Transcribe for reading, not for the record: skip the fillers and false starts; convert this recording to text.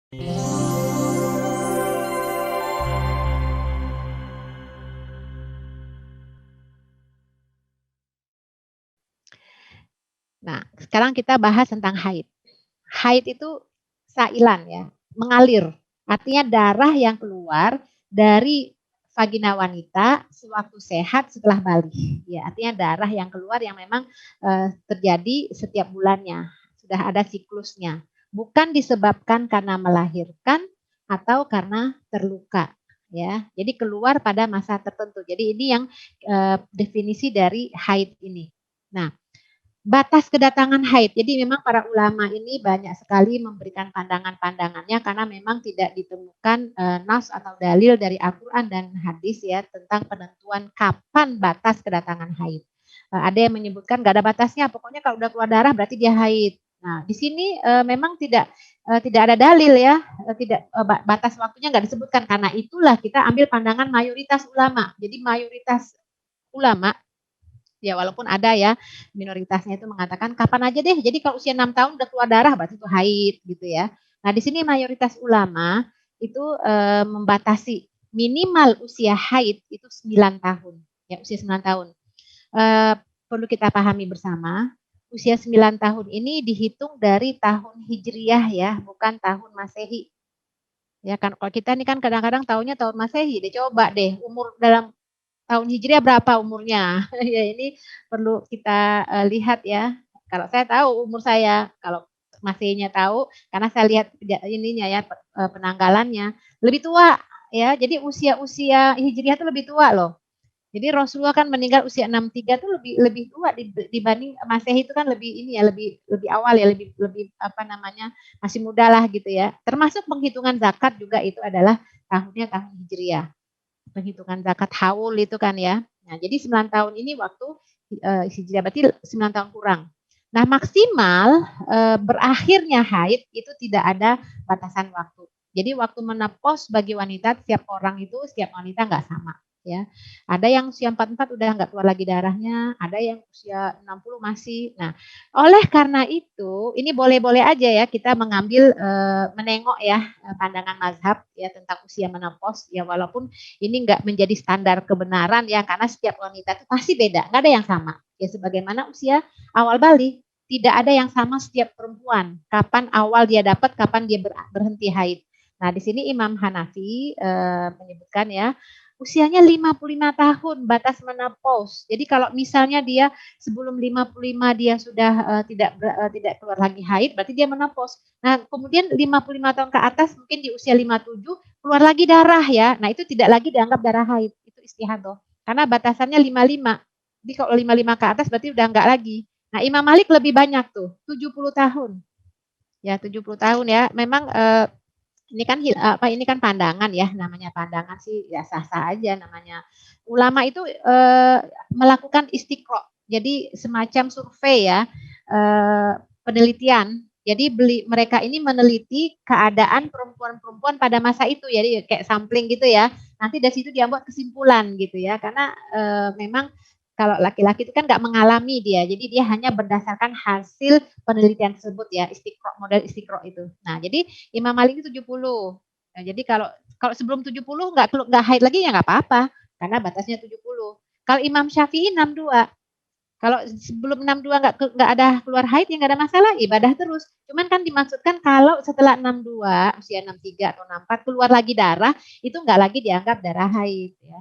Nah, sekarang kita bahas tentang haid. Haid itu sailan ya, mengalir. Artinya darah yang keluar dari vagina wanita sewaktu sehat setelah balik. Ya, artinya darah yang keluar yang memang terjadi setiap bulannya, sudah ada siklusnya. Bukan disebabkan karena melahirkan atau karena terluka. Ya, jadi keluar pada masa tertentu. Jadi ini yang definisi dari haid ini. Nah, batas kedatangan haid. Jadi memang para ulama ini banyak sekali memberikan pandangan-pandangannya karena memang tidak ditemukan nas atau dalil dari Al-Quran dan hadis ya tentang penentuan kapan batas kedatangan haid. Ada yang menyebutkan gak ada batasnya, pokoknya kalau udah keluar darah berarti dia haid. Nah, di sini memang tidak ada dalil ya, tidak batas waktunya nggak disebutkan karena itulah kita ambil pandangan mayoritas ulama. Jadi mayoritas ulama ya walaupun ada ya minoritasnya itu mengatakan kapan aja deh. Jadi kalau usia 6 tahun udah keluar darah berarti itu haid gitu ya. Nah, di sini mayoritas ulama itu membatasi minimal usia haid itu 9 tahun. Ya, usia 9 tahun. Perlu kita pahami bersama, usia 9 tahun ini dihitung dari tahun Hijriyah ya, bukan tahun Masehi. Ya kan kalau kita ini kan kadang-kadang tahunnya tahun Masehi, deh coba deh umur dalam tahun Hijriah berapa umurnya? Ya ini perlu kita lihat ya. Kalau saya tahu umur saya, kalau Masehinya tahu, karena saya lihat ininya ya penanggalannya lebih tua ya. Jadi usia Hijriah itu lebih tua loh. Jadi Rasulullah kan meninggal usia 63 tuh lebih tua dibanding Masehi itu kan lebih ini ya lebih awal ya lebih apa namanya masih muda lah gitu ya. Termasuk penghitungan zakat juga itu adalah tahunnya tahun Hijriah. Penghitungan zakat haul itu kan ya. Nah, jadi 9 tahun ini waktu Hijriah berarti 9 tahun kurang. Nah, maksimal berakhirnya haid itu tidak ada batasan waktu. Jadi waktu menopause bagi wanita setiap orang itu setiap wanita nggak sama ya. Ada yang usia 44 udah nggak keluar lagi darahnya, ada yang usia 60 masih. Nah, oleh karena itu ini boleh-boleh aja ya kita mengambil menengok ya pandangan mazhab ya tentang usia menopause ya walaupun ini nggak menjadi standar kebenaran ya karena setiap wanita itu pasti beda, nggak ada yang sama. Ya sebagaimana usia awal balik, tidak ada yang sama setiap perempuan. Kapan awal dia dapat, kapan dia berhenti haid. Nah, di sini Imam Hanafi menyebutkan ya, usianya 55 tahun batas menopause. Jadi kalau misalnya dia sebelum 55 dia sudah tidak keluar lagi haid, berarti dia menopause. Nah, kemudian 55 tahun ke atas mungkin di usia 57 keluar lagi darah ya. Nah, itu tidak lagi dianggap darah haid, itu istihadah. Karena batasannya 55. Jadi kalau 55 ke atas berarti udah enggak lagi. Nah, Imam Malik lebih banyak tuh, 70 tahun. Ya, 70 tahun ya. Memang ini kan pandangan ya, namanya pandangan sih ya sah-sah aja namanya. Ulama itu melakukan istiqro. Jadi semacam survei ya, penelitian. Jadi mereka ini meneliti keadaan perempuan-perempuan pada masa itu, jadi kayak sampling gitu ya. Nanti dari situ dia buat kesimpulan gitu ya, karena memang kalau laki-laki itu kan nggak mengalami dia, jadi dia hanya berdasarkan hasil penelitian tersebut ya, istiqro, model istiqro itu. Nah, jadi Imam Malik itu 70. Nah, jadi kalau kalau sebelum 70 nggak haid lagi ya nggak apa-apa, karena batasnya 70. Kalau Imam Syafi'i 62. Kalau sebelum 62 nggak ada keluar haid ya nggak ada masalah, ibadah terus. Cuman kan dimaksudkan kalau setelah 62, usia 63 atau 64 keluar lagi darah, itu nggak lagi dianggap darah haid ya.